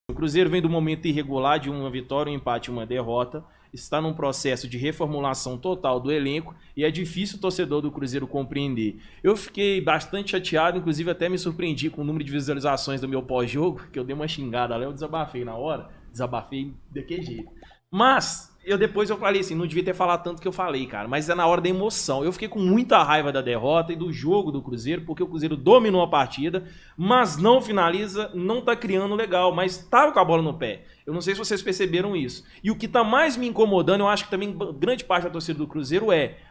O Cruzeiro vem do momento irregular de uma vitória, um empate e uma derrota. Está num processo de reformulação total do elenco e é difícil o torcedor do Cruzeiro compreender. Eu fiquei bastante chateado, inclusive até me surpreendi com o número de visualizações do meu pós-jogo, que eu dei uma xingada lá, eu desabafei na hora, desabafei daquele jeito. Mas depois eu falei assim, não devia ter falado tanto que eu falei, cara, mas é na hora da emoção. Eu fiquei com muita raiva da derrota e do jogo do Cruzeiro, porque o Cruzeiro dominou a partida, mas não finaliza, não tá criando legal, mas tava com a bola no pé. Eu não sei se vocês perceberam isso. E o que tá mais me incomodando, eu acho que também grande parte da torcida do Cruzeiro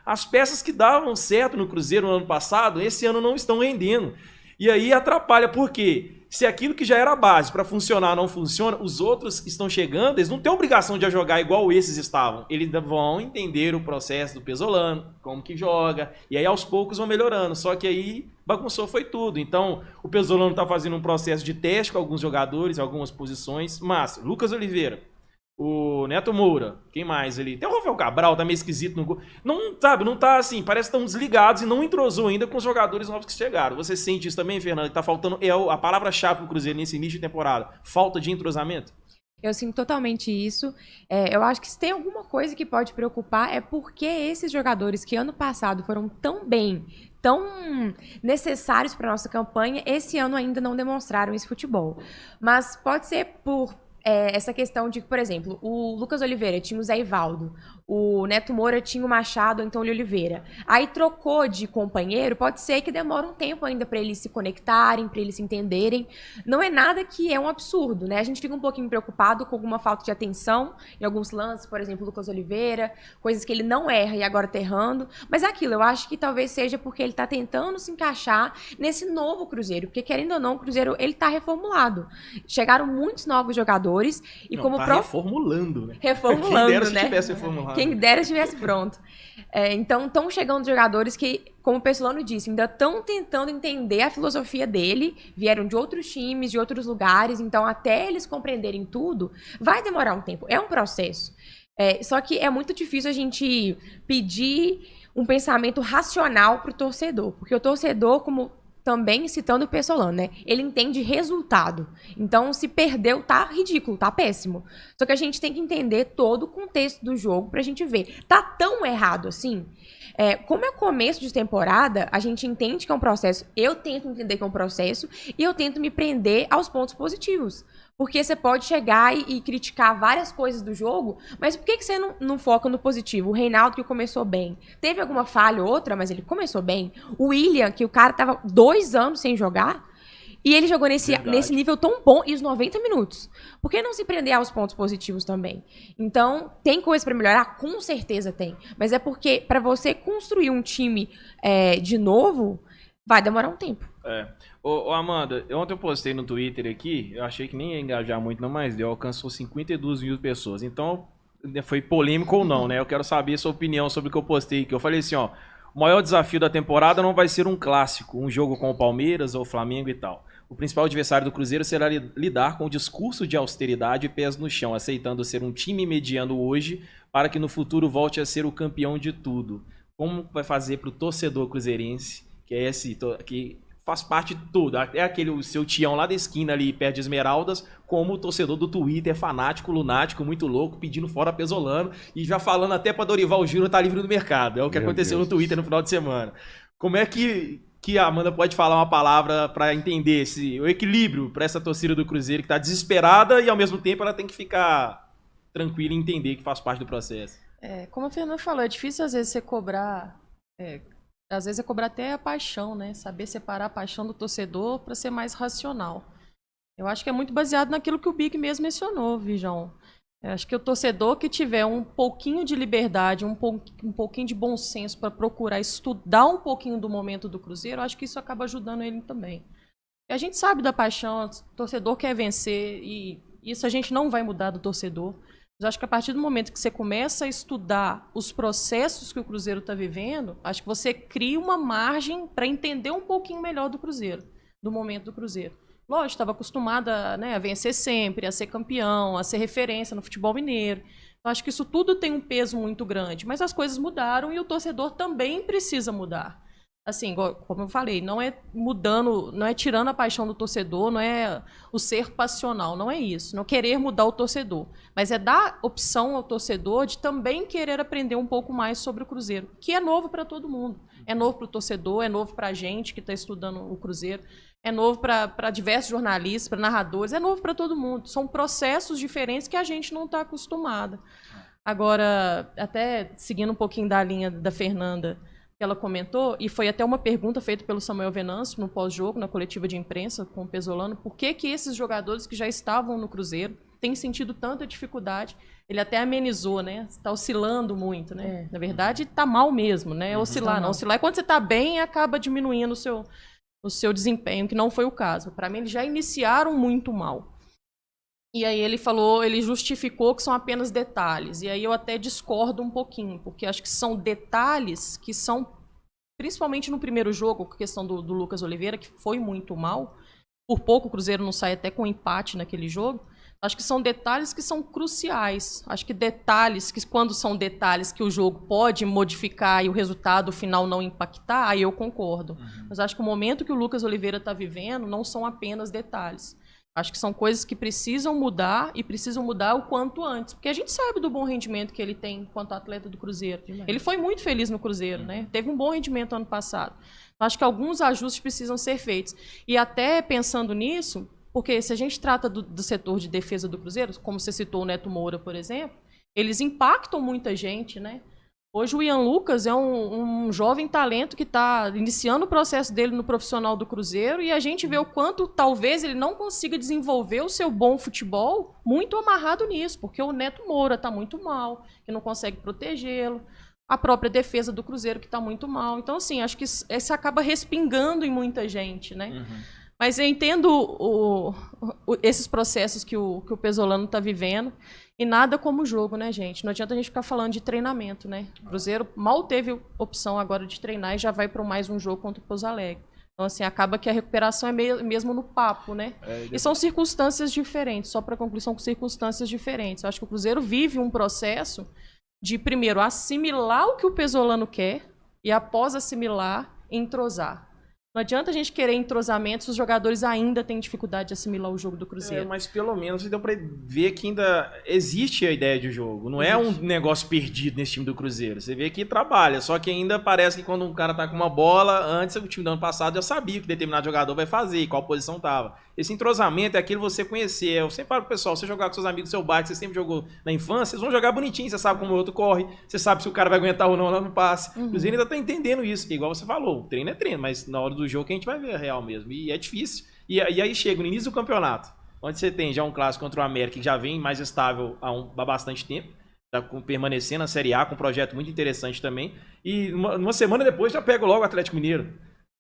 as peças que davam certo no Cruzeiro no ano passado, esse ano não estão rendendo. E aí atrapalha, por quê? Se aquilo que já era a base para funcionar não funciona, os outros que estão chegando, eles não têm obrigação de jogar igual esses estavam. Eles vão entender o processo do Pesolano, como que joga, e aí aos poucos vão melhorando. Só que aí bagunçou foi tudo. Então o Pesolano está fazendo um processo de teste com alguns jogadores, algumas posições. Mas Lucas Oliveira, o Neto Moura, quem mais ali? Tem o Rafael Cabral, tá meio esquisito no gol. Não, sabe, não tá assim, parece que estão desligados e não entrosou ainda com os jogadores novos que chegaram. Você sente isso também, Fernando? Que tá faltando, a palavra-chave pro Cruzeiro nesse início de temporada, falta de entrosamento? Eu sinto totalmente isso. Eu acho que se tem alguma coisa que pode preocupar é porque esses jogadores que ano passado foram tão bem, tão necessários para nossa campanha, esse ano ainda não demonstraram esse futebol. Mas pode ser por essa questão de, por exemplo, o Lucas Oliveira tinha o Zé Ivaldo, o Neto Moura tinha o Machado, então o Oliveira. Aí trocou de companheiro, pode ser que demore um tempo ainda para eles se conectarem, para eles se entenderem. Não é nada que é um absurdo, né? A gente fica um pouquinho preocupado com alguma falta de atenção em alguns lances, por exemplo, o Lucas Oliveira, coisas que ele não erra e agora tá errando. Mas é aquilo, eu acho que talvez seja porque ele tá tentando se encaixar nesse novo Cruzeiro, porque querendo ou não, o Cruzeiro, ele tá reformulado. Chegaram muitos novos jogadores e não, como tá reformulando, né? Reformulando, quem dera se né? tivesse reformulado. Quem dera estivesse pronto. Então, estão chegando jogadores que, como o Pesolano disse, ainda estão tentando entender a filosofia dele, vieram de outros times, de outros lugares, então até eles compreenderem tudo, vai demorar um tempo. É um processo. Só que é muito difícil a gente pedir um pensamento racional para o torcedor, porque o torcedor, como também citando o Pesolano, né? Ele entende resultado. Então, se perdeu, tá ridículo, tá péssimo. Só que a gente tem que entender todo o contexto do jogo pra gente ver. Tá tão errado assim? Como é começo de temporada, a gente entende que é um processo. Eu tento entender que é um processo e eu tento me prender aos pontos positivos. Porque você pode chegar e criticar várias coisas do jogo, mas por que você não foca no positivo? O Reinaldo, que começou bem. Teve alguma falha ou outra, mas ele começou bem. O William, que o cara tava 2 anos sem jogar, e ele jogou nesse nível tão bom, e os 90 minutos. Por que não se prender aos pontos positivos também? Então, tem coisa para melhorar? Com certeza tem. Mas é porque, para você construir um time de novo, vai demorar um tempo. Ô, Amanda, ontem eu postei no Twitter aqui, eu achei que nem ia engajar muito, não, mas deu, alcançou 52 mil pessoas. Então, foi polêmico ou não, né? Eu quero saber a sua opinião sobre o que eu postei aqui. Eu falei assim, ó, o maior desafio da temporada não vai ser um clássico, um jogo com o Palmeiras ou o Flamengo e tal. O principal adversário do Cruzeiro será lidar com o discurso de austeridade e pés no chão, aceitando ser um time mediano hoje para que no futuro volte a ser o campeão de tudo. Como vai fazer para o torcedor cruzeirense, que é esse que faz parte de tudo, é aquele o seu tião lá da esquina ali perto de Esmeraldas, como o torcedor do Twitter, fanático, lunático, muito louco, pedindo fora Pesolano e já falando até para Dorival Júnior tá livre no mercado. É o que aconteceu no Twitter no final de semana. Como é que a Amanda pode falar uma palavra para entender o equilíbrio para essa torcida do Cruzeiro que tá desesperada e ao mesmo tempo ela tem que ficar tranquila e entender que faz parte do processo? Como a Fernanda falou, é difícil às vezes você cobrar... Às vezes é cobrar até a paixão, né? Saber separar a paixão do torcedor para ser mais racional. Eu acho que é muito baseado naquilo que o Big mesmo mencionou, Vijão. Eu acho que o torcedor que tiver um pouquinho de liberdade, um pouquinho de bom senso para procurar estudar um pouquinho do momento do Cruzeiro, eu acho que isso acaba ajudando ele também. E a gente sabe da paixão, o torcedor quer vencer e isso a gente não vai mudar do torcedor. Mas acho que a partir do momento que você começa a estudar os processos que o Cruzeiro está vivendo, acho que você cria uma margem para entender um pouquinho melhor do Cruzeiro, do momento do Cruzeiro. Lógico, estava acostumada, né, a vencer sempre, a ser campeão, a ser referência no futebol mineiro. Então, acho que isso tudo tem um peso muito grande, mas as coisas mudaram e o torcedor também precisa mudar. assim, como eu falei, não é mudando, não é tirando a paixão do torcedor, não é o ser passional, não é isso, não querer mudar o torcedor, mas é dar opção ao torcedor de também querer aprender um pouco mais sobre o Cruzeiro, que é novo para todo mundo, é novo para o torcedor, é novo para a gente que está estudando o Cruzeiro, é novo para diversos jornalistas, para narradores, é novo para todo mundo, são processos diferentes que a gente não está acostumado. Agora, até seguindo um pouquinho da linha da Fernanda, que ela comentou, e foi até uma pergunta feita pelo Samuel Venâncio no pós-jogo, na coletiva de imprensa com o Pesolano, por que esses jogadores que já estavam no Cruzeiro têm sentido tanta dificuldade? Ele até amenizou, né? Está oscilando muito, né? Na verdade, está mal mesmo, né? É oscilar, não. Oscilar é quando você está bem e acaba diminuindo o seu desempenho, que não foi o caso. Para mim, eles já iniciaram muito mal. E aí ele falou, ele justificou que são apenas detalhes. E aí eu até discordo um pouquinho, porque acho que são detalhes que são, principalmente no primeiro jogo, com a questão do Lucas Oliveira, que foi muito mal. Por pouco o Cruzeiro não sai até com empate naquele jogo. Acho que são detalhes que são cruciais. Acho que detalhes que, quando são detalhes que o jogo pode modificar e o resultado final não impactar, aí eu concordo. Mas acho que o momento que o Lucas Oliveira está vivendo não são apenas detalhes. Acho que são coisas que precisam mudar e precisam mudar o quanto antes. Porque a gente sabe do bom rendimento que ele tem enquanto atleta do Cruzeiro. Ele foi muito feliz no Cruzeiro, né? Teve um bom rendimento ano passado. Acho que alguns ajustes precisam ser feitos. E até pensando nisso, porque se a gente trata do setor de defesa do Cruzeiro, como você citou o Neto Moura, por exemplo, eles impactam muita gente, né? Hoje o Ian Lucas é um jovem talento que está iniciando o processo dele no profissional do Cruzeiro e a gente vê o quanto talvez ele não consiga desenvolver o seu bom futebol muito amarrado nisso, porque o Neto Moura está muito mal, que não consegue protegê-lo, a própria defesa do Cruzeiro que está muito mal. Então, assim, acho que isso acaba respingando em muita gente, né? Mas eu entendo esses processos que o Pesolano está vivendo. E nada como o jogo, né, gente? Não adianta a gente ficar falando de treinamento, né? O Cruzeiro mal teve opção agora de treinar e já vai para mais um jogo contra o Pouso Alegre. Então, assim, acaba que a recuperação é mesmo no papo, né? E são circunstâncias diferentes, só para concluir, são circunstâncias diferentes. Eu acho que o Cruzeiro vive um processo de, primeiro, assimilar o que o Pesolano quer e, após assimilar, entrosar. Não adianta a gente querer entrosamento se os jogadores ainda têm dificuldade de assimilar o jogo do Cruzeiro. Mas pelo menos deu pra ver que ainda existe a ideia de jogo. Não é um negócio perdido nesse time do Cruzeiro. Você vê que trabalha, só que ainda parece que quando um cara tá com uma bola, antes o time do ano passado já sabia que determinado jogador vai fazer e qual posição tava. Esse entrosamento é aquilo que você conhecer. Eu sempre falo pro pessoal, você jogar com seus amigos do seu bairro, que você sempre jogou na infância, vocês vão jogar bonitinho, você sabe como o outro corre, você sabe se o cara vai aguentar ou não lá no passe. O Cruzeiro ainda tá entendendo isso, que igual você falou, treino é treino, mas na hora do jogo que a gente vai ver a real mesmo. E é difícil. E aí chega no início do campeonato, onde você tem já um clássico contra o América, que já vem mais estável há bastante tempo, tá permanecendo na Série A, com um projeto muito interessante também, e uma semana depois já pega logo o Atlético Mineiro.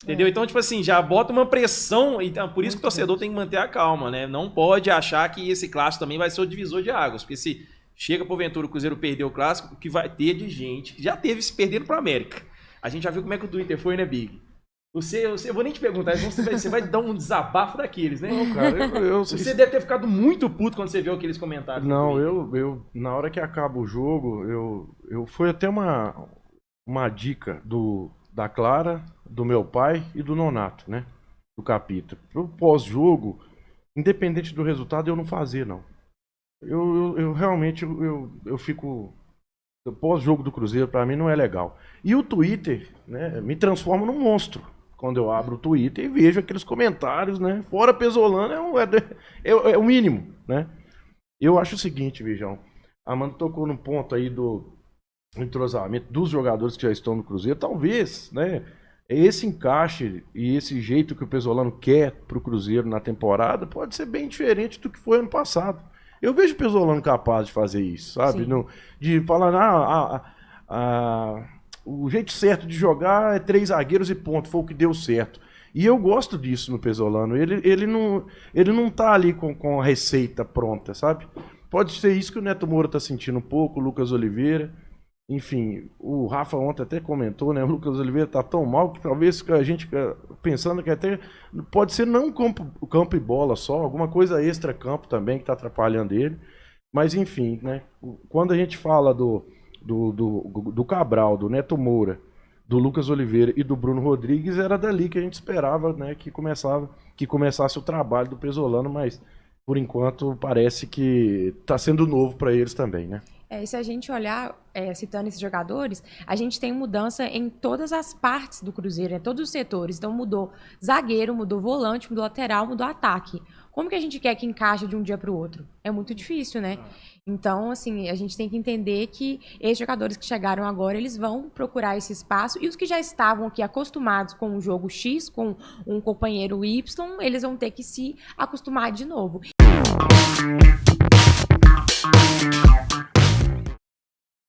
Entendeu? Então, tipo assim, já bota uma pressão, então por isso que o torcedor tem que manter a calma, né? Não pode achar que esse clássico também vai ser o divisor de águas, porque se chega porventura o Cruzeiro perder o clássico, o que vai ter de gente que já teve se perdendo pro América. A gente já viu como é que o Twitter foi, né, Big? Eu vou nem te perguntar, você vai dar um desabafo daqueles, né? Não, cara, você deve ter ficado muito puto quando você viu aqueles comentários. Não, eu na hora que acaba o jogo, foi até uma dica da Clara, do meu pai e do Nonato, né? Do Capita. Pro pós-jogo, independente do resultado, eu não fazer, não. Eu realmente, eu fico... O pós-jogo do Cruzeiro, pra mim, não é legal. E o Twitter, né, me transforma num monstro. Quando eu abro o Twitter e vejo aqueles comentários, né? Fora Pesolano é o mínimo, né? Eu acho o seguinte, Vijão. A Amanda tocou no ponto aí do entrosamento dos jogadores que já estão no Cruzeiro. Talvez, né? Esse encaixe e esse jeito que o Pesolano quer pro Cruzeiro na temporada pode ser bem diferente do que foi ano passado. Eu vejo o Pesolano capaz de fazer isso, sabe? De falar, o jeito certo de jogar é 3 zagueiros e ponto, foi o que deu certo. E eu gosto disso no Pesolano. Ele não tá ali com a receita pronta, sabe? Pode ser isso que o Neto Moura tá sentindo um pouco, o Lucas Oliveira. Enfim, o Rafa ontem até comentou, né? O Lucas Oliveira tá tão mal que talvez a gente pensando que até pode ser não campo e bola só, alguma coisa extra campo também que tá atrapalhando ele. Mas enfim, né? Quando a gente fala do Cabral, do Neto Moura, do Lucas Oliveira e do Bruno Rodrigues, era dali que a gente esperava, né, que começasse o trabalho do Pesolano, mas por enquanto parece que está sendo novo para eles também, né? E se a gente olhar, citando esses jogadores, a gente tem mudança em todas as partes do Cruzeiro, em todos os setores. Então mudou zagueiro, mudou volante, mudou lateral, mudou ataque. Como que a gente quer que encaixe de um dia para o outro? É muito difícil, né? Então, assim, a gente tem que entender que esses jogadores que chegaram agora, eles vão procurar esse espaço, e os que já estavam aqui acostumados com o jogo X, com um companheiro Y, eles vão ter que se acostumar de novo.